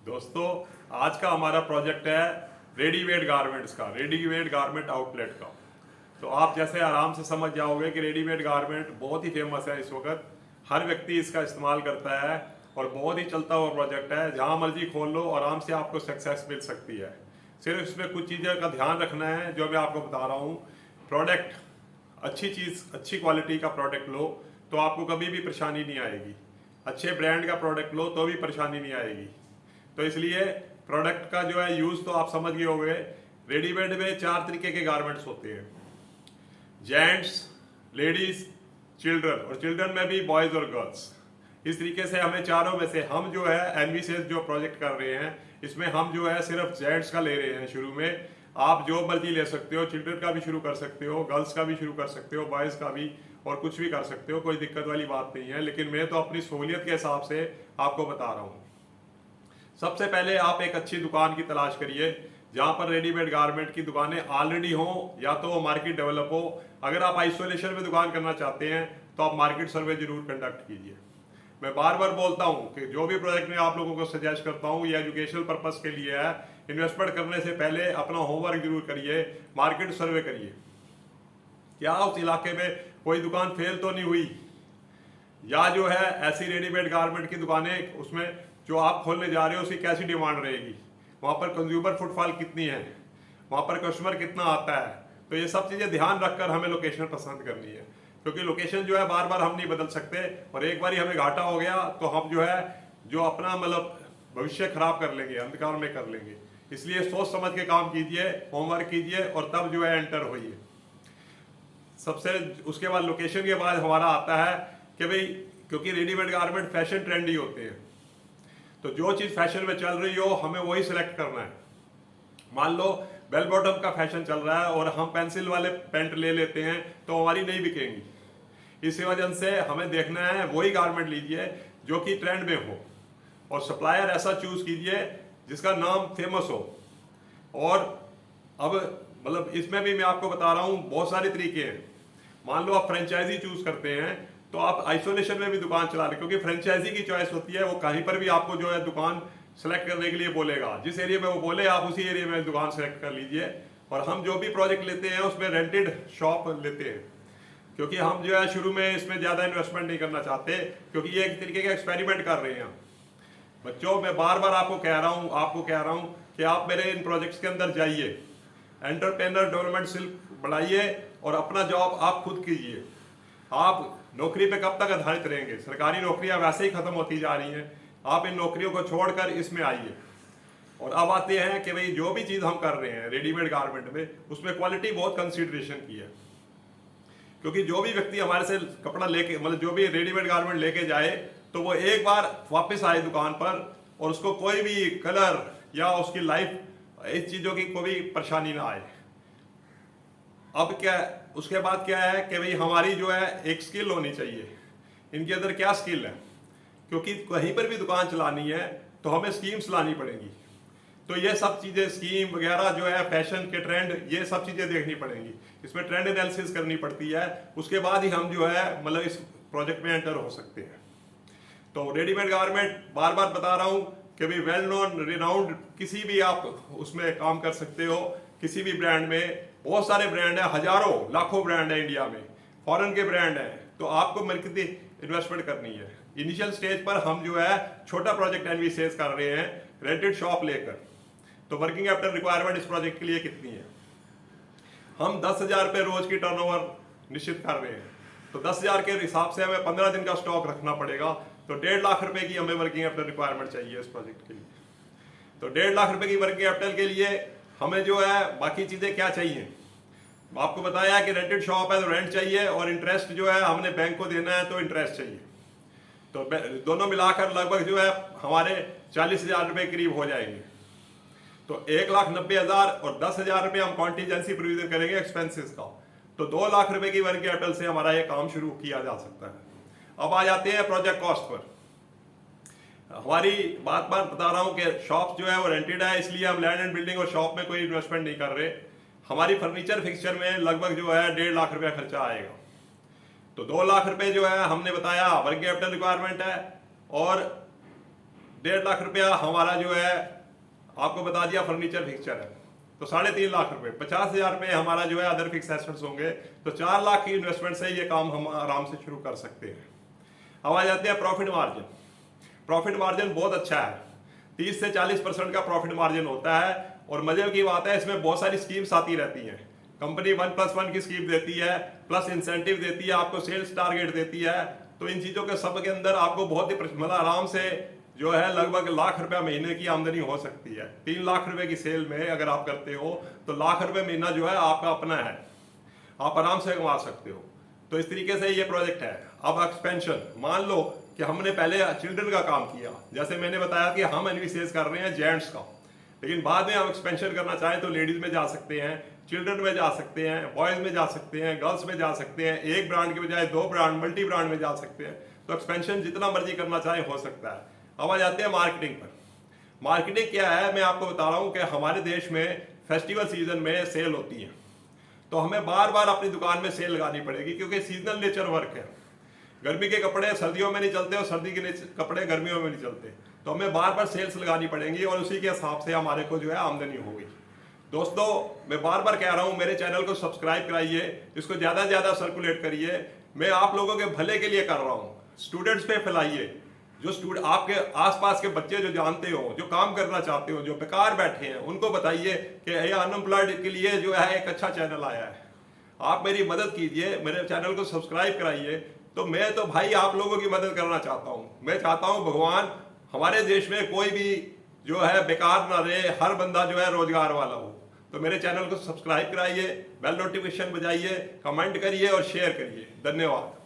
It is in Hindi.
दोस्तों, आज का हमारा प्रोजेक्ट है रेडीमेड गारमेंट्स का, रेडीमेड गारमेंट आउटलेट का। तो आप जैसे आराम से समझ जाओगे कि रेडीमेड गारमेंट बहुत ही फेमस है इस वक्त, हर व्यक्ति इसका इस्तेमाल करता है और बहुत ही चलता हुआ प्रोजेक्ट है। जहां मर्जी खोल लो, आराम से आपको सक्सेस मिल सकती है। सिर्फ इसमें कुछ चीज़ों का ध्यान रखना है जो मैं आपको बता रहा हूँ। प्रोडक्ट अच्छी चीज़, अच्छी क्वालिटी का प्रोडक्ट लो तो आपको कभी भी परेशानी नहीं आएगी। अच्छे ब्रांड का प्रोडक्ट लो तो भी परेशानी नहीं आएगी। तो इसलिए प्रोडक्ट का जो है यूज़ तो आप समझ गए होंगे। रेडीमेड में 4 तरीके के गारमेंट्स होते हैं, जेंट्स, लेडीज, चिल्ड्रन, और चिल्ड्रन में भी बॉयज़ और गर्ल्स। इस तरीके से हमें चारों में से हम जो है एनवी से जो प्रोजेक्ट कर रहे हैं, इसमें हम जो है सिर्फ जेंट्स का ले रहे हैं शुरू में। आप जो मर्जी ले सकते हो, चिल्ड्रन का भी शुरू कर सकते हो, गर्ल्स का भी शुरू कर सकते हो, बॉयज़ का भी, और कुछ भी कर सकते हो, कोई दिक्कत वाली बात नहीं है। लेकिन मैं तो अपनी सहूलियत के हिसाब से आपको बता रहा हूँ। सबसे पहले आप एक अच्छी दुकान की तलाश करिए जहां पर रेडीमेड गारमेंट की दुकानें ऑलरेडी हों, या तो मार्केट डेवलप हो। अगर आप आइसोलेशन में दुकान करना चाहते हैं तो आप मार्केट सर्वे जरूर कंडक्ट कीजिए। मैं बार बार बोलता हूं कि जो भी प्रोजेक्ट मैं आप लोगों को सजेस्ट करता हूं ये एजुकेशनल पर्पस के लिए है। इन्वेस्टमेंट करने से पहले अपना होमवर्क जरूर करिए, मार्केट सर्वे करिए, क्या उस इलाके में कोई दुकान फेल तो नहीं हुई, या जो है ऐसी रेडीमेड गारमेंट की दुकानें उसमें जो आप खोलने जा रहे हो उसकी कैसी डिमांड रहेगी, वहाँ पर कंज्यूमर फुटफॉल कितनी है, वहाँ पर कस्टमर कितना आता है। तो ये सब चीज़ें ध्यान रखकर हमें लोकेशन पसंद करनी है, क्योंकि लोकेशन जो है बार बार हम नहीं बदल सकते, और एक बार हमें घाटा हो गया तो हम जो है जो अपना मतलब भविष्य खराब कर लेंगे, अंधकार में कर लेंगे। इसलिए सोच समझ के काम कीजिए, होमवर्क कीजिए, और तब जो है एंटर होइए। सबसे उसके बाद लोकेशन के बाद हमारा आता है कि भाई, क्योंकि रेडीमेड गारमेंट फैशन ट्रेंडी होते हैं, तो जो चीज़ फैशन में चल रही हो हमें वही सिलेक्ट करना है। मान लो बेल बॉटम का फैशन चल रहा है और हम पेंसिल वाले पैंट ले लेते हैं तो हमारी नहीं बिकेंगी। इसी वजह से हमें देखना है वही गारमेंट लीजिए जो कि ट्रेंड में हो, और सप्लायर ऐसा चूज कीजिए जिसका नाम फेमस हो। और अब मतलब इसमें भी मैं आपको बता रहा हूँ बहुत सारे तरीके हैं। मान लो आप फ्रेंचाइजी चूज करते हैं तो आप आइसोलेशन में भी दुकान चला रहे, क्योंकि फ्रेंचाइजी की चॉइस होती है, वो कहीं पर भी आपको जो है दुकान सेलेक्ट करने के लिए बोलेगा। जिस एरिया में वो बोले आप उसी एरिया में दुकान सेलेक्ट कर लीजिए। और हम जो भी प्रोजेक्ट लेते हैं उसमें रेंटेड शॉप लेते हैं, क्योंकि हम जो है शुरू में इसमें ज़्यादा इन्वेस्टमेंट नहीं करना चाहते, क्योंकि ये एक तरीके का एक्सपेरिमेंट कर रहे हैं। बच्चों, मैं बार बार आपको कह रहा हूँ कि आप मेरे इन प्रोजेक्ट्स के अंदर जाइए, एंटरप्रेन्योर डेवलपमेंट स्किल बढ़ाइए और अपना जॉब आप खुद कीजिए। आप नौकरी पे कब तक आधारित रहेंगे? सरकारी नौकरियां वैसे ही खत्म होती जा रही हैं। आप इन नौकरियों को छोड़कर इसमें आइए। और अब आते हैं कि भाई जो भी चीज़ हम कर रहे हैं रेडीमेड गारमेंट में, उसमें क्वालिटी बहुत कंसीडरेशन की है, क्योंकि जो भी व्यक्ति हमारे से कपड़ा लेके मतलब जो भी रेडीमेड गारमेंट लेके जाए तो वो एक बार वापस आए दुकान पर और उसको कोई भी कलर या उसकी लाइफ इस चीज़ों की कोई परेशानी ना आए। अब क्या, उसके बाद क्या है कि भाई हमारी जो है एक स्किल होनी चाहिए। इनके अंदर क्या स्किल है, क्योंकि कहीं पर भी दुकान चलानी है तो हमें स्कीम्स लानी पड़ेगी। तो ये सब चीज़ें, स्कीम वगैरह जो है, फैशन के ट्रेंड, ये सब चीज़ें देखनी पड़ेंगी। इसमें ट्रेंड एनालिसिस करनी पड़ती है, उसके बाद ही हम जो है मतलब इस प्रोजेक्ट में एंटर हो सकते हैं। तो रेडीमेड गारमेंट बार बार बता रहा हूँ कि भाई वेल नोन, रिनाउंड, किसी भी आप उसमें काम कर सकते हो, किसी भी ब्रांड में। बहुत सारे ब्रांड हैं, हजारों लाखों ब्रांड है इंडिया में, फॉरेन के ब्रांड हैं। तो आपको कितनी इन्वेस्टमेंट करनी है? इनिशियल स्टेज पर हम जो है छोटा प्रोजेक्ट एनवी सेल्स कर रहे हैं रेंटेड शॉप लेकर। तो वर्किंग कैपिटल रिक्वायरमेंट इस प्रोजेक्ट के लिए कितनी है? हम 10,000 रुपये रोज की टर्नओवर निश्चित कर रहे हैं, तो 10,000 के हिसाब से हमें 15 दिन का स्टॉक रखना पड़ेगा। तो 1.5 लाख रुपए की हमें वर्किंग कैपिटल रिक्वायरमेंट चाहिए इस प्रोजेक्ट के लिए। तो 1.5 लाख रुपए की वर्किंग कैपिटल के लिए हमें जो है बाकी चीज़ें क्या चाहिए? आपको बताया कि रेंटेड शॉप है तो रेंट चाहिए, और इंटरेस्ट जो है हमने बैंक को देना है तो इंटरेस्ट चाहिए। तो दोनों मिलाकर लगभग जो है हमारे 40,000 रुपये करीब हो जाएंगे। तो 1,90,000 और 10,000 रुपये हम कॉन्टीजेंसी प्रोविजन करेंगे एक्सपेंसेस का, तो 2 लाख रुपए की वर्किंग कैपिटल से हमारा ये काम शुरू किया जा सकता है। अब आ जाते हैं प्रोजेक्ट कॉस्ट पर। हमारी बात बता रहा हूँ कि शॉप जो है वो रेंटेड है, इसलिए हम लैंड एंड बिल्डिंग और शॉप में कोई इन्वेस्टमेंट नहीं कर रहे। हमारी फर्नीचर फिक्सचर में लगभग जो है 1.5 लाख रुपया खर्चा आएगा। तो 2 लाख रुपए जो है हमने बताया वर्किंग कैपिटल रिक्वायरमेंट है, और 1.5 लाख रुपया हमारा जो है आपको बता दिया फर्नीचर फिक्सचर है, तो 3.5 लाख रुपए, 50,000 रुपये हमारा जो है अदर फिक्स एसेट्स होंगे, तो 4 लाख की इन्वेस्टमेंट से ये काम हम आराम से शुरू कर सकते हैं। अब आ जाते हैं प्रॉफिट मार्जिन। प्रॉफिट मार्जिन बहुत अच्छा है, 30 से 40% का प्रॉफिट मार्जिन होता है। और मजे की बात है, इसमें बहुत सारी स्कीम्स आती रहती हैं। कंपनी 1+1 की स्कीम देती है, प्लस इंसेंटिव देती है, आपको सेल्स टारगेट देती है। तो इन चीज़ों के सब के अंदर आपको बहुत ही मतलब आराम से जो है लगभग लाख रुपया महीने की आमदनी हो सकती है। 3 लाख रुपए की सेल में अगर आप करते हो तो लाख रुपए महीना जो है आपका अपना है, आप आराम से कमा सकते हो। तो इस तरीके से ये प्रोजेक्ट है। अब एक्सपेंशन, मान लो कि हमने पहले चिल्ड्रन का काम किया, जैसे मैंने बताया कि हम एनवीसीएस कर रहे हैं जेंट्स का, लेकिन बाद में हम एक्सपेंशन करना चाहें तो लेडीज में जा सकते हैं, चिल्ड्रन में जा सकते हैं, बॉयज में जा सकते हैं, गर्ल्स में जा सकते हैं, एक ब्रांड के बजाय 2 ब्रांड, मल्टी ब्रांड में जा सकते हैं। तो एक्सपेंशन जितना मर्जी करना चाहें हो सकता है। अब आ जाते हैं मार्केटिंग पर। मार्केटिंग क्या है, मैं आपको बता रहा हूँ कि हमारे देश में फेस्टिवल सीजन में सेल होती है, तो हमें बार बार अपनी दुकान में सेल लगानी पड़ेगी, क्योंकि सीजनल नेचर वर्क है। गर्मी के कपड़े सर्दियों में नहीं चलते और सर्दी के कपड़े गर्मियों में नहीं चलते, तो हमें बार बार सेल्स लगानी पड़ेंगी और उसी के हिसाब से हमारे को जो है आमदनी होगी। दोस्तों, मैं बार बार कह रहा हूँ, मेरे चैनल को सब्सक्राइब कराइए, इसको ज़्यादा से ज़्यादा सर्कुलेट करिए। मैं आप लोगों के भले के लिए कर रहा हूँ। स्टूडेंट्स पे फैलाइए, जो स्टूडेंट आपके आसपास के बच्चे जो जानते हो, जो काम करना चाहते हो, जो बेकार बैठे हैं, उनको बताइए कि ये अनएम्प्लॉयड के लिए जो है एक अच्छा चैनल आया है। आप मेरी मदद कीजिए, मेरे चैनल को सब्सक्राइब कराइए। तो मैं तो भाई आप लोगों की मदद करना चाहता हूँ। मैं चाहता हूँ भगवान हमारे देश में कोई भी जो है बेकार ना रहे, हर बंदा जो है रोजगार वाला हो। तो मेरे चैनल को सब्सक्राइब कराइए, बेल नोटिफिकेशन बजाइए, कमेंट करिए और शेयर करिए। धन्यवाद।